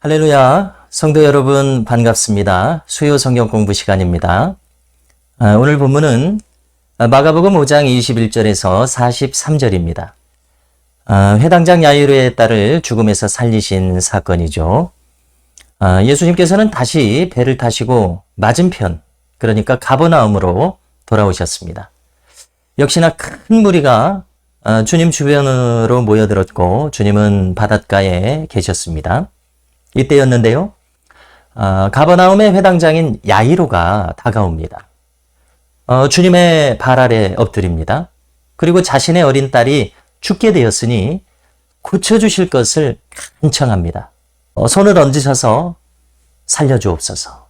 할렐루야, 성도 여러분 반갑습니다. 수요 성경 공부 시간입니다. 오늘 본문은 마가복음 5장 21절에서 43절입니다. 회당장 야이로의 딸을 죽음에서 살리신 사건이죠. 예수님께서는 다시 배를 타시고 맞은편, 그러니까 가버나움으로 돌아오셨습니다. 역시나 큰 무리가 주님 주변으로 모여들었고 주님은 바닷가에 계셨습니다. 이때였는데요. 가버나움의 회당장인 야이로가 다가옵니다. 주님의 발 아래 엎드립니다. 그리고 자신의 어린 딸이 죽게 되었으니 고쳐주실 것을 간청합니다. 손을 얹으셔서 살려주옵소서.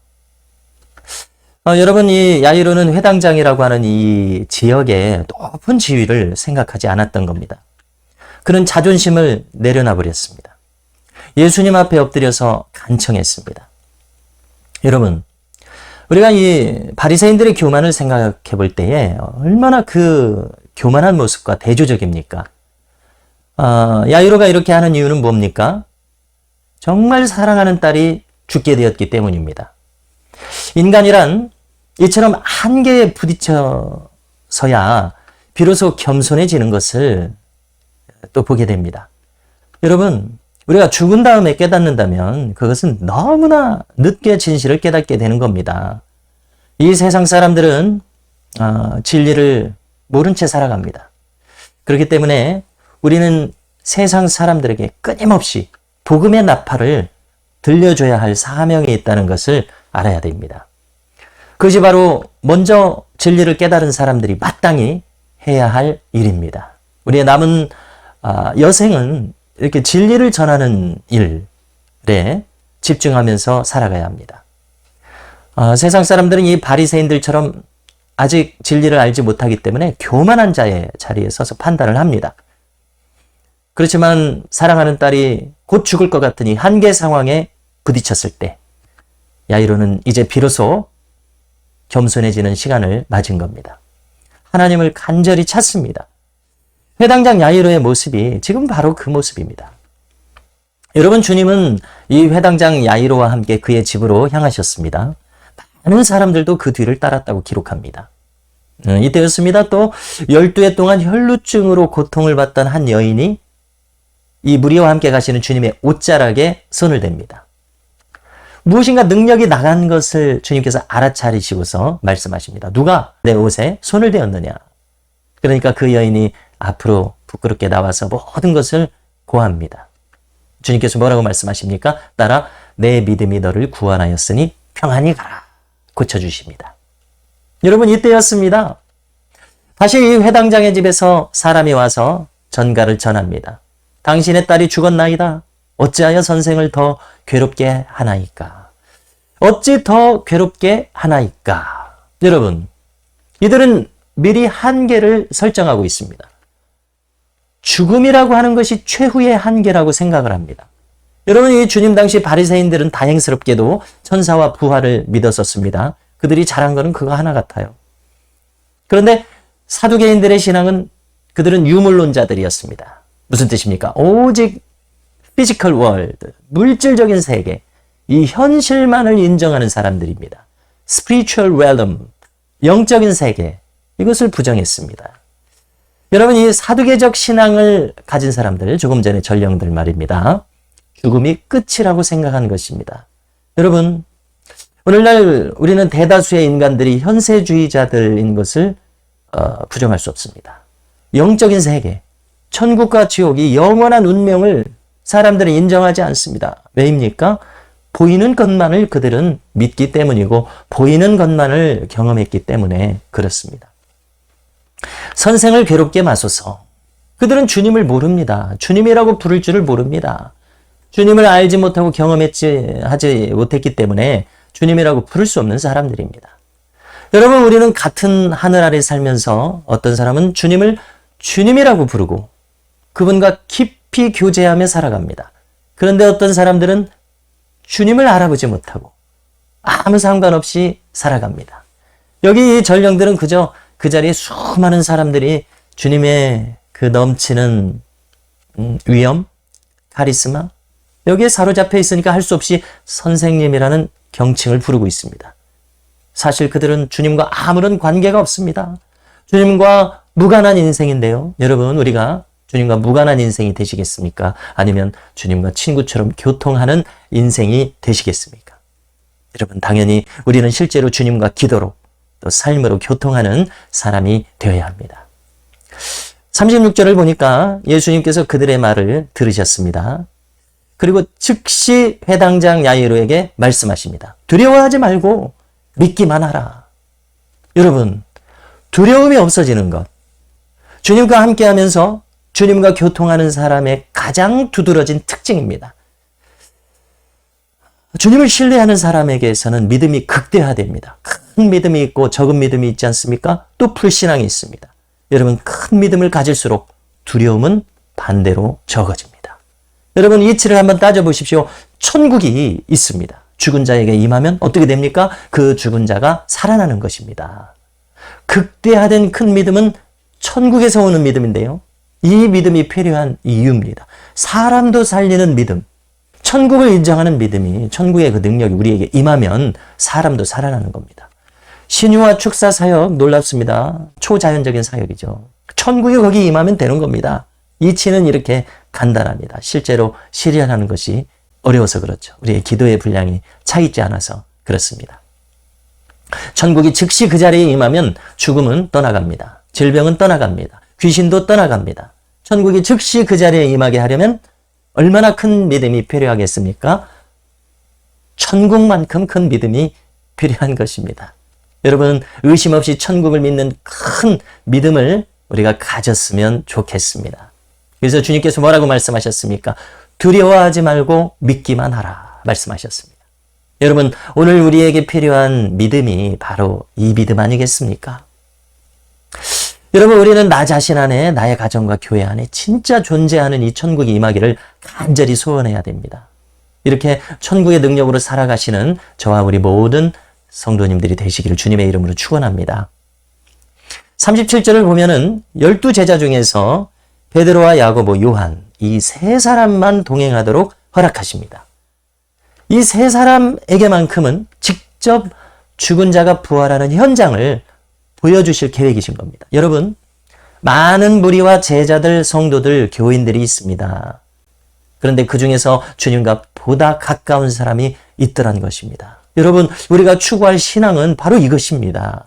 여러분, 이 야이로는 회당장이라고 하는 이 지역의 높은 지위를 생각하지 않았던 겁니다. 그는 자존심을 내려놔 버렸습니다. 예수님 앞에 엎드려서 간청했습니다. 여러분, 우리가 이 바리새인들의 교만을 생각해 볼 때에 얼마나 그 교만한 모습과 대조적입니까? 야이로가 이렇게 하는 이유는 뭡니까? 정말 사랑하는 딸이 죽게 되었기 때문입니다. 인간이란 이처럼 한계에 부딪혀서야 비로소 겸손해지는 것을 또 보게 됩니다. 여러분, 우리가 죽은 다음에 깨닫는다면 그것은 너무나 늦게 진실을 깨닫게 되는 겁니다. 이 세상 사람들은 진리를 모른 채 살아갑니다. 그렇기 때문에 우리는 세상 사람들에게 끊임없이 복음의 나팔을 들려줘야 할 사명이 있다는 것을 알아야 됩니다. 그것이 바로 먼저 진리를 깨달은 사람들이 마땅히 해야 할 일입니다. 우리의 남은 여생은 이렇게 진리를 전하는 일에 집중하면서 살아가야 합니다. 세상 사람들은 이 바리새인들처럼 아직 진리를 알지 못하기 때문에 교만한 자의 자리에 서서 판단을 합니다. 그렇지만 사랑하는 딸이 곧 죽을 것 같으니 한계 상황에 부딪혔을 때 야이로는 이제 비로소 겸손해지는 시간을 맞은 겁니다. 하나님을 간절히 찾습니다. 회당장 야이로의 모습이 지금 바로 그 모습입니다. 여러분, 주님은 이 회당장 야이로와 함께 그의 집으로 향하셨습니다. 많은 사람들도 그 뒤를 따랐다고 기록합니다. 이때였습니다. 또 12해 동안 혈루증으로 고통을 받던 한 여인이 이 무리와 함께 가시는 주님의 옷자락에 손을 댑니다. 무엇인가 능력이 나간 것을 주님께서 알아차리시고서 말씀하십니다. 누가 내 옷에 손을 대었느냐? 그러니까 그 여인이 앞으로 부끄럽게 나와서 모든 것을 고합니다. 주님께서 뭐라고 말씀하십니까? 딸아, 내 믿음이 너를 구원하였으니 평안히 가라. 고쳐주십니다. 여러분, 이때였습니다. 다시 이 회당장의 집에서 사람이 와서 전가를 전합니다. 당신의 딸이 죽었나이다. 어찌하여 선생을 더 괴롭게 하나이까? 어찌 더 괴롭게 하나이까? 여러분, 이들은 미리 한계를 설정하고 있습니다. 죽음이라고 하는 것이 최후의 한계라고 생각을 합니다. 여러분, 이 주님 당시 바리새인들은 다행스럽게도 천사와 부활을 믿었었습니다. 그들이 잘한 것은 그거 하나 같아요. 그런데 사두개인들의 신앙은 그들은 유물론자들이었습니다. 무슨 뜻입니까? 오직 피지컬 월드, 물질적인 세계, 이 현실만을 인정하는 사람들입니다. spiritual realm, 영적인 세계, 이것을 부정했습니다. 여러분, 이 사두개적 신앙을 가진 사람들, 조금 전에 전령들 말입니다. 죽음이 끝이라고 생각한 것입니다. 여러분, 오늘날 우리는 대다수의 인간들이 현세주의자들인 것을 부정할 수 없습니다. 영적인 세계, 천국과 지옥이 영원한 운명을 사람들은 인정하지 않습니다. 왜입니까? 보이는 것만을 그들은 믿기 때문이고 보이는 것만을 경험했기 때문에 그렇습니다. 선생을 괴롭게 마소서. 그들은 주님을 모릅니다. 주님이라고 부를 줄을 모릅니다. 주님을 알지 못하고 하지 못했기 때문에 주님이라고 부를 수 없는 사람들입니다. 여러분, 우리는 같은 하늘 아래 살면서 어떤 사람은 주님을 주님이라고 부르고 그분과 깊이 교제하며 살아갑니다. 그런데 어떤 사람들은 주님을 알아보지 못하고 아무 상관없이 살아갑니다. 여기 이 전령들은 그저 그 자리에 수많은 사람들이 주님의 그 넘치는 위엄, 카리스마, 여기에 사로잡혀 있으니까 할 수 없이 선생님이라는 경칭을 부르고 있습니다. 사실 그들은 주님과 아무런 관계가 없습니다. 주님과 무관한 인생인데요. 여러분, 우리가 주님과 무관한 인생이 되시겠습니까? 아니면 주님과 친구처럼 교통하는 인생이 되시겠습니까? 여러분, 당연히 우리는 실제로 주님과 기도로 또 삶으로 교통하는 사람이 되어야 합니다. 36절을 보니까 예수님께서 그들의 말을 들으셨습니다. 그리고 즉시 회당장 야이로에게 말씀하십니다. 두려워하지 말고 믿기만 하라. 여러분, 두려움이 없어지는 것. 주님과 함께하면서 주님과 교통하는 사람의 가장 두드러진 특징입니다. 주님을 신뢰하는 사람에게서는 믿음이 극대화됩니다. 큰 믿음이 있고 적은 믿음이 있지 않습니까? 또 불신앙이 있습니다. 여러분, 큰 믿음을 가질수록 두려움은 반대로 적어집니다. 여러분, 이치를 한번 따져보십시오. 천국이 있습니다. 죽은 자에게 임하면 어떻게 됩니까? 그 죽은 자가 살아나는 것입니다. 극대화된 큰 믿음은 천국에서 오는 믿음인데요. 이 믿음이 필요한 이유입니다. 사람도 살리는 믿음, 천국을 인정하는 믿음이, 천국의 그 능력이 우리에게 임하면 사람도 살아나는 겁니다. 신유와 축사 사역 놀랍습니다. 초자연적인 사역이죠. 천국이 거기 임하면 되는 겁니다. 이치는 이렇게 간단합니다. 실제로 실현하는 것이 어려워서 그렇죠. 우리의 기도의 분량이 차 있지 않아서 그렇습니다. 천국이 즉시 그 자리에 임하면 죽음은 떠나갑니다. 질병은 떠나갑니다. 귀신도 떠나갑니다. 천국이 즉시 그 자리에 임하게 하려면 얼마나 큰 믿음이 필요하겠습니까? 천국만큼 큰 믿음이 필요한 것입니다. 여러분, 의심 없이 천국을 믿는 큰 믿음을 우리가 가졌으면 좋겠습니다. 그래서 주님께서 뭐라고 말씀하셨습니까? 두려워하지 말고 믿기만 하라 말씀하셨습니다. 여러분, 오늘 우리에게 필요한 믿음이 바로 이 믿음 아니겠습니까? 여러분, 우리는 나 자신 안에, 나의 가정과 교회 안에 진짜 존재하는 이 천국이 임하기를 간절히 소원해야 됩니다. 이렇게 천국의 능력으로 살아가시는 저와 우리 모든 성도님들이 되시기를 주님의 이름으로 축원합니다. 37절을 보면은 12제자 중에서 베드로와 야고보, 요한 이 세 사람만 동행하도록 허락하십니다. 이 세 사람에게만큼은 직접 죽은 자가 부활하는 현장을 보여주실 계획이신 겁니다. 여러분, 많은 무리와 제자들, 성도들, 교인들이 있습니다. 그런데 그 중에서 주님과 보다 가까운 사람이 있더란 것입니다. 여러분, 우리가 추구할 신앙은 바로 이것입니다.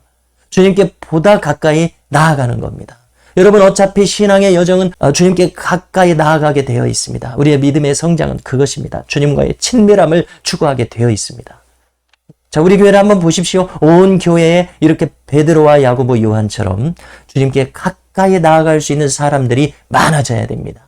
주님께 보다 가까이 나아가는 겁니다. 여러분, 어차피 신앙의 여정은 주님께 가까이 나아가게 되어 있습니다. 우리의 믿음의 성장은 그것입니다. 주님과의 친밀함을 추구하게 되어 있습니다. 자, 우리 교회를 한번 보십시오. 온 교회에 이렇게 베드로와 야고보, 요한처럼 주님께 가까이 나아갈 수 있는 사람들이 많아져야 됩니다.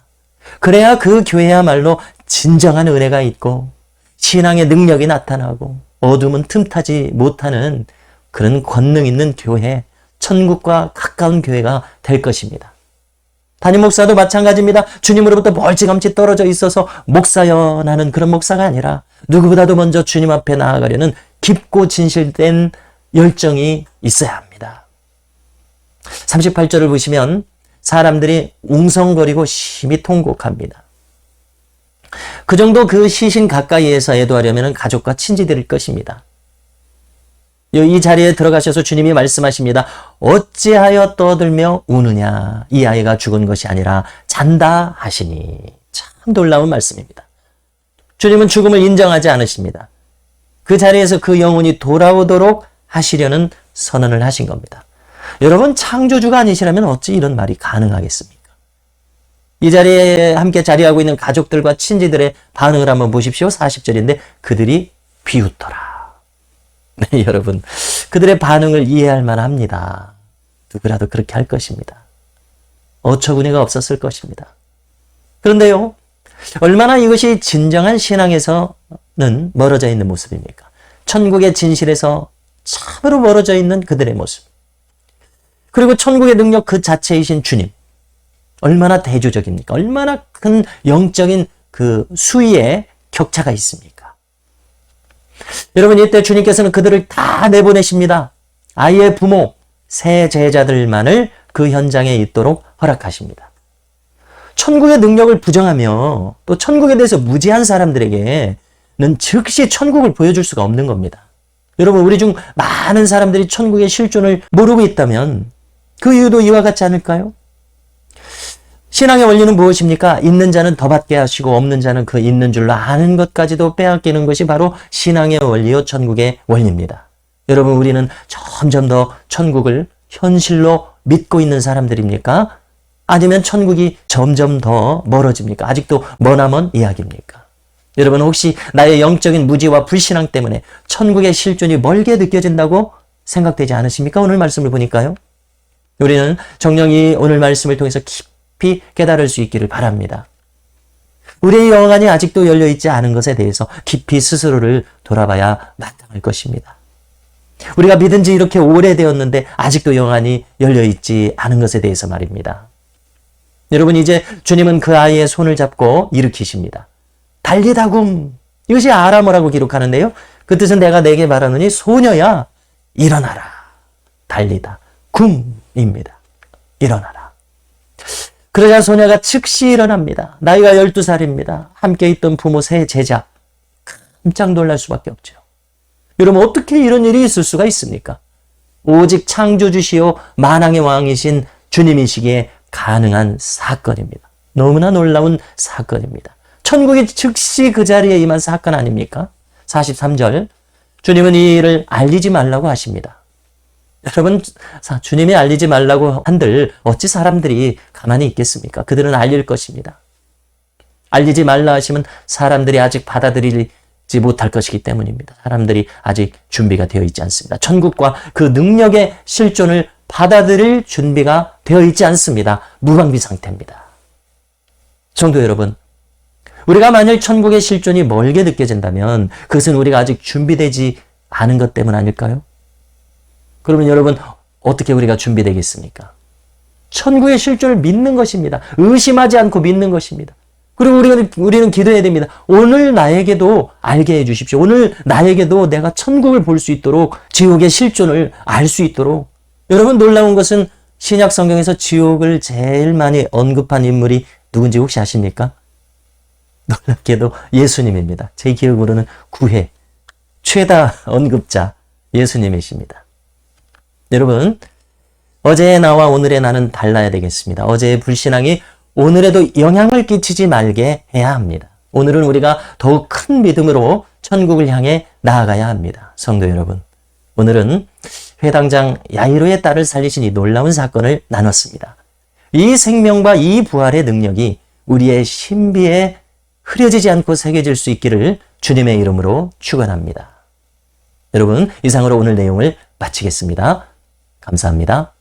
그래야 그 교회야말로 진정한 은혜가 있고 신앙의 능력이 나타나고 어둠은 틈타지 못하는 그런 권능 있는 교회, 천국과 가까운 교회가 될 것입니다. 담임 목사도 마찬가지입니다. 주님으로부터 멀찌감치 떨어져 있어서 목사연하는 그런 목사가 아니라 누구보다도 먼저 주님 앞에 나아가려는 깊고 진실된 열정이 있어야 합니다. 38절을 보시면 사람들이 웅성거리고 심히 통곡합니다. 그 정도 그 시신 가까이에서 애도하려면 가족과 친지들일 것입니다. 이 자리에 들어가셔서 주님이 말씀하십니다. 어찌하여 떠들며 우느냐? 이 아이가 죽은 것이 아니라 잔다 하시니. 참 놀라운 말씀입니다. 주님은 죽음을 인정하지 않으십니다. 그 자리에서 그 영혼이 돌아오도록 하시려는 선언을 하신 겁니다. 여러분, 창조주가 아니시라면 어찌 이런 말이 가능하겠습니까? 이 자리에 함께 자리하고 있는 가족들과 친지들의 반응을 한번 보십시오. 40절인데 그들이 비웃더라. 네, 여러분, 그들의 반응을 이해할 만합니다. 누구라도 그렇게 할 것입니다. 어처구니가 없었을 것입니다. 그런데요, 얼마나 이것이 진정한 신앙에서는 멀어져 있는 모습입니까? 천국의 진실에서 참으로 멀어져 있는 그들의 모습. 그리고 천국의 능력 그 자체이신 주님. 얼마나 대조적입니까? 얼마나 큰 영적인 그 수위에 격차가 있습니까? 여러분, 이때 주님께서는 그들을 다 내보내십니다. 아이의 부모, 세 제자들만을 그 현장에 있도록 허락하십니다. 천국의 능력을 부정하며 또 천국에 대해서 무지한 사람들에게는 즉시 천국을 보여줄 수가 없는 겁니다. 여러분, 우리 중 많은 사람들이 천국의 실존을 모르고 있다면 그 이유도 이와 같지 않을까요? 신앙의 원리는 무엇입니까? 있는 자는 더 받게 하시고 없는 자는 그 있는 줄로 아는 것까지도 빼앗기는 것이 바로 신앙의 원리요 천국의 원리입니다. 여러분, 우리는 점점 더 천국을 현실로 믿고 있는 사람들입니까? 아니면 천국이 점점 더 멀어집니까? 아직도 머나먼 이야기입니까? 여러분, 혹시 나의 영적인 무지와 불신앙 때문에 천국의 실존이 멀게 느껴진다고 생각되지 않으십니까? 오늘 말씀을 보니까요. 우리는 정령이 오늘 말씀을 통해서 깊이 깨달을 수 있기를 바랍니다. 우리의 영안이 아직도 열려있지 않은 것에 대해서 깊이 스스로를 돌아봐야 마땅할 것입니다. 우리가 믿은 지 이렇게 오래되었는데 아직도 영안이 열려있지 않은 것에 대해서 말입니다. 여러분, 이제 주님은 그 아이의 손을 잡고 일으키십니다. 달리다굼. 이것이 아람어라고 기록하는데요. 그 뜻은 내가 내게 말하노니 소녀야 일어나라. 달리다 굼입니다. 일어나라. 그러자 소녀가 즉시 일어납니다. 나이가 12살입니다. 함께 있던 부모 세 제자. 깜짝 놀랄 수밖에 없죠. 여러분, 어떻게 이런 일이 있을 수가 있습니까? 오직 창조주시오 만왕의 왕이신 주님이시기에 가능한 사건입니다. 너무나 놀라운 사건입니다. 천국이 즉시 그 자리에 임한 사건 아닙니까? 43절, 주님은 이 일을 알리지 말라고 하십니다. 여러분, 주님이 알리지 말라고 한들 어찌 사람들이 가만히 있겠습니까? 그들은 알릴 것입니다. 알리지 말라 하시면 사람들이 아직 받아들이지 못할 것이기 때문입니다. 사람들이 아직 준비가 되어 있지 않습니다. 천국과 그 능력의 실존을 받아들일 준비가 되어 있지 않습니다. 무방비 상태입니다. 성도 여러분, 우리가 만일 천국의 실존이 멀게 느껴진다면 그것은 우리가 아직 준비되지 않은 것 때문 아닐까요? 그러면 여러분, 어떻게 우리가 준비되겠습니까? 천국의 실존을 믿는 것입니다. 의심하지 않고 믿는 것입니다. 그리고 우리는 기도해야 됩니다. 오늘 나에게도 알게 해주십시오. 오늘 나에게도 내가 천국을 볼 수 있도록, 지옥의 실존을 알 수 있도록. 여러분, 놀라운 것은 신약 성경에서 지옥을 제일 많이 언급한 인물이 누군지 혹시 아십니까? 놀랍게도 예수님입니다. 제 기억으로는 9회 최다 언급자 예수님이십니다. 여러분, 어제의 나와 오늘의 나는 달라야 되겠습니다. 어제의 불신앙이 오늘에도 영향을 끼치지 말게 해야 합니다. 오늘은 우리가 더욱 큰 믿음으로 천국을 향해 나아가야 합니다. 성도 여러분, 오늘은 회당장 야이로의 딸을 살리신 이 놀라운 사건을 나눴습니다. 이 생명과 이 부활의 능력이 우리의 신비에 흐려지지 않고 새겨질 수 있기를 주님의 이름으로 축원합니다. 여러분, 이상으로 오늘 내용을 마치겠습니다. 감사합니다.